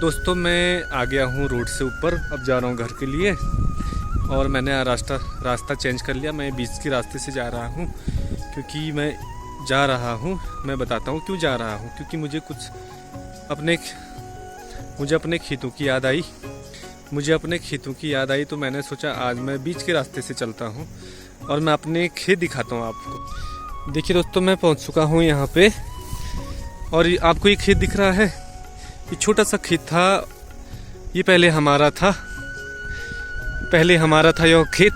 दोस्तों मैं आ गया हूँ रोड से ऊपर, अब जा रहा हूँ घर के लिए। और मैंने रास्ता चेंज कर लिया। मैं बीच के रास्ते से जा रहा हूँ क्योंकि मैं बताता हूँ क्यों जा रहा हूँ। क्योंकि मुझे अपने खेतों की याद आई तो मैंने सोचा आज मैं बीच के रास्ते से चलता हूँ और मैं अपने खेत दिखाता हूँ आपको। देखिए दोस्तों, मैं पहुँच चुका हूँ यहाँ पे और आपको ये खेत दिख रहा है। ये छोटा सा खेत था, ये पहले हमारा था यह खेत।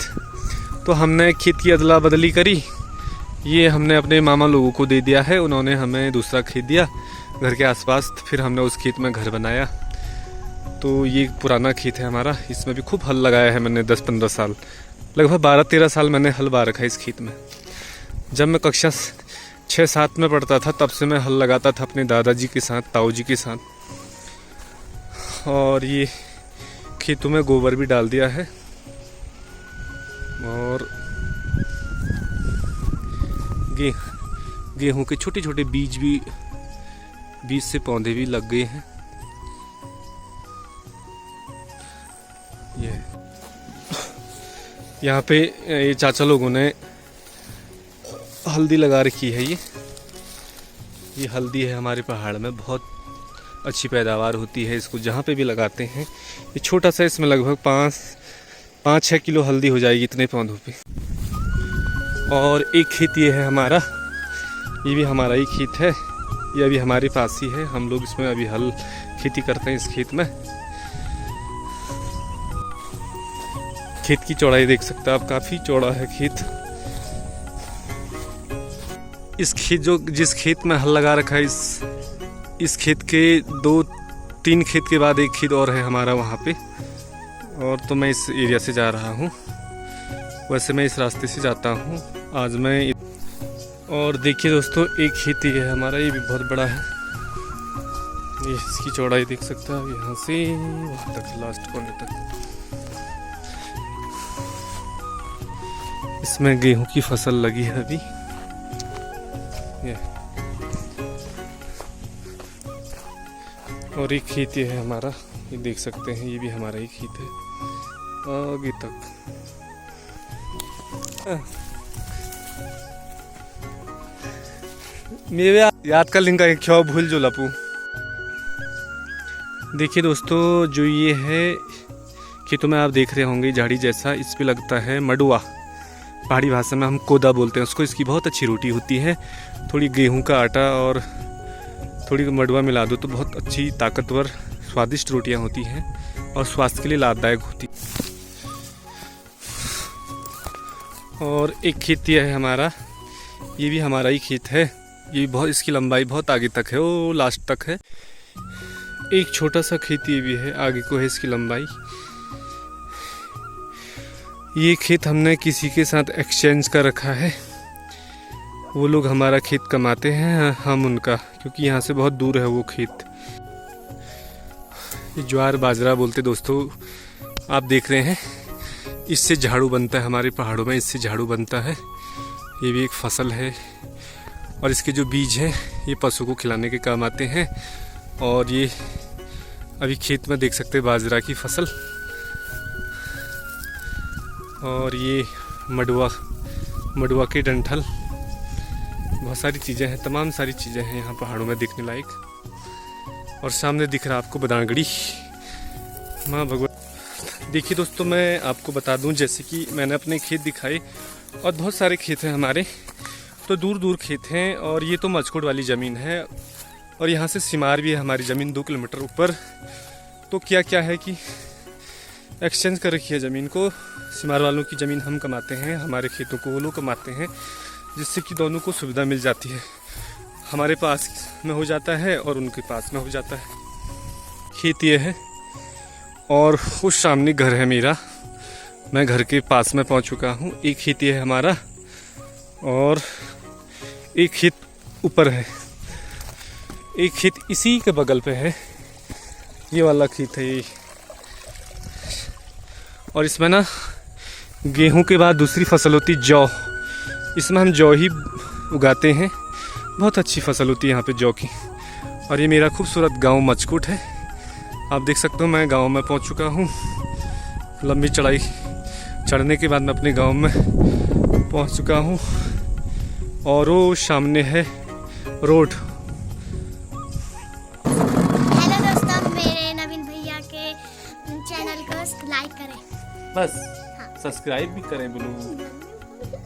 तो हमने खेत की अदला बदली करी, ये हमने अपने मामा लोगों को दे दिया है, उन्होंने हमें दूसरा खेत दिया घर के आसपास। फिर हमने उस खेत में घर बनाया। तो ये पुराना खेत है हमारा, इसमें भी खूब हल लगाया है मैंने 10-15 साल, लगभग 12-13 साल मैंने हल बा रखा है इस खेत में। जब मैं कक्षा 6-7 में पढ़ता था तब से मैं हल लगाता था अपने दादाजी के साथ, ताऊजी के साथ। और ये खेतों में गोबर भी डाल दिया है और गेहूं के छोटे छोटे बीज से पौधे भी लग गए हैं। यहाँ पे ये चाचा लोगों ने हल्दी लगा रखी है। ये हल्दी है हमारे पहाड़ में, बहुत अच्छी पैदावार होती है। इसको जहाँ पे भी लगाते हैं, ये छोटा सा, इसमें लगभग 5-6 किलो हल्दी हो जाएगी इतने पौधों पे। और एक खेत ये है हमारा, ये भी हमारा ही खेत है, ये अभी हमारे पास ही है। हम लोग इसमें अभी खेती करते हैं इस खेत में। खेत की चौड़ाई देख सकते हैं आप, काफ़ी चौड़ा है खेत। जिस खेत में हल लगा रखा है, इस खेत के 2-3 खेत के बाद एक खेत और है हमारा वहाँ पे। और तो मैं इस एरिया से जा रहा हूँ, वैसे मैं इस रास्ते से जाता हूँ आज मैं। और देखिए दोस्तों, एक खेत ये है हमारा, ये भी बहुत बड़ा है। ये इसकी चौड़ाई देख सकते हैं आप, यहाँ से वहाँ तक, लास्ट कोने तक। इसमें गेहूं की फसल लगी है अभी। और एक खेत ये है हमारा, ये देख सकते हैं, ये भी हमारा ही खेत है आगे तक। मेरे याद कर लिंका एक क्यों भूल जो लपू। देखिए दोस्तों, जो ये है खेतों में आप देख रहे होंगे झाड़ी जैसा, इस पे लगता है मडुआ। पहाड़ी भाषा में हम कोदा बोलते हैं उसको। इसकी बहुत अच्छी रोटी होती है। थोड़ी गेहूं का आटा और थोड़ी मडुआ मिला दो तो बहुत अच्छी ताकतवर स्वादिष्ट रोटियां होती हैं और स्वास्थ्य के लिए लाभदायक होती। और एक खेत यह है हमारा, ये भी हमारा ही खेत है। ये बहुत, इसकी लंबाई बहुत आगे तक है, वो लास्ट तक है। एक छोटा सा खेत ये भी है, आगे को है इसकी लंबाई। ये खेत हमने किसी के साथ एक्सचेंज कर रखा है। वो लोग हमारा खेत कमाते हैं, हम उनका, क्योंकि यहाँ से बहुत दूर है वो खेत। ये ज्वार बाजरा बोलते दोस्तों, आप देख रहे हैं, इससे झाड़ू बनता है हमारे पहाड़ों में, इससे झाड़ू बनता है। ये भी एक फसल है। और इसके जो बीज हैं ये पशु को खिलाने के काम आते हैं। और ये अभी खेत में देख सकते हैं बाजरा की फसल। और ये मडुआ के डंठल, बहुत सारी चीज़ें हैं, तमाम सारी चीज़ें हैं यहाँ पहाड़ों में देखने लायक। और सामने दिख रहा है आपको बदांगड़ी माँ भगवती। देखिए दोस्तों, मैं आपको बता दूं, जैसे कि मैंने अपने खेत दिखाए और बहुत सारे खेत हैं हमारे, तो दूर दूर खेत हैं। और ये तो मचकोट वाली ज़मीन है और यहाँ से सिमार भी है हमारी ज़मीन 2 किलोमीटर ऊपर। तो क्या है कि एक्सचेंज कर रखी है ज़मीन को। सिमार वालों की ज़मीन हम कमाते हैं, हमारे खेतों को वो लोग कमाते हैं, जिससे कि दोनों को सुविधा मिल जाती है। हमारे पास में हो जाता है और उनके पास में हो जाता है। खेत ये है और उस सामने घर है मेरा, मैं घर के पास में पहुंच चुका हूं। एक खेत ये है हमारा और एक खेत ऊपर है, एक खेत इसी के बगल पे है, ये वाला खेत है ये। और इसमें ना गेहूं के बाद दूसरी फसल होती जौ। इसमें हम जौ ही उगाते हैं, बहुत अच्छी फसल होती है यहाँ पे जौ की। और ये मेरा खूबसूरत गांव मचकुट है। आप देख सकते हो मैं गांव में पहुंच चुका हूं। लंबी चढ़ाई चढ़ने के बाद मैं अपने गांव में पहुंच चुका हूं और वो सामने है रोड। हेलो दोस्तों, मेरे नवीन भैया के चैनल को लाइक करें, बस सब्सक्राइब भी करें बोलो।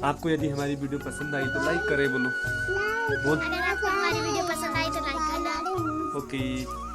आपको यदि हमारी वीडियो पसंद आई तो लाइक करें बोलो। अगर आपको हमारी वीडियो पसंद आई तो लाइक करना। ओके।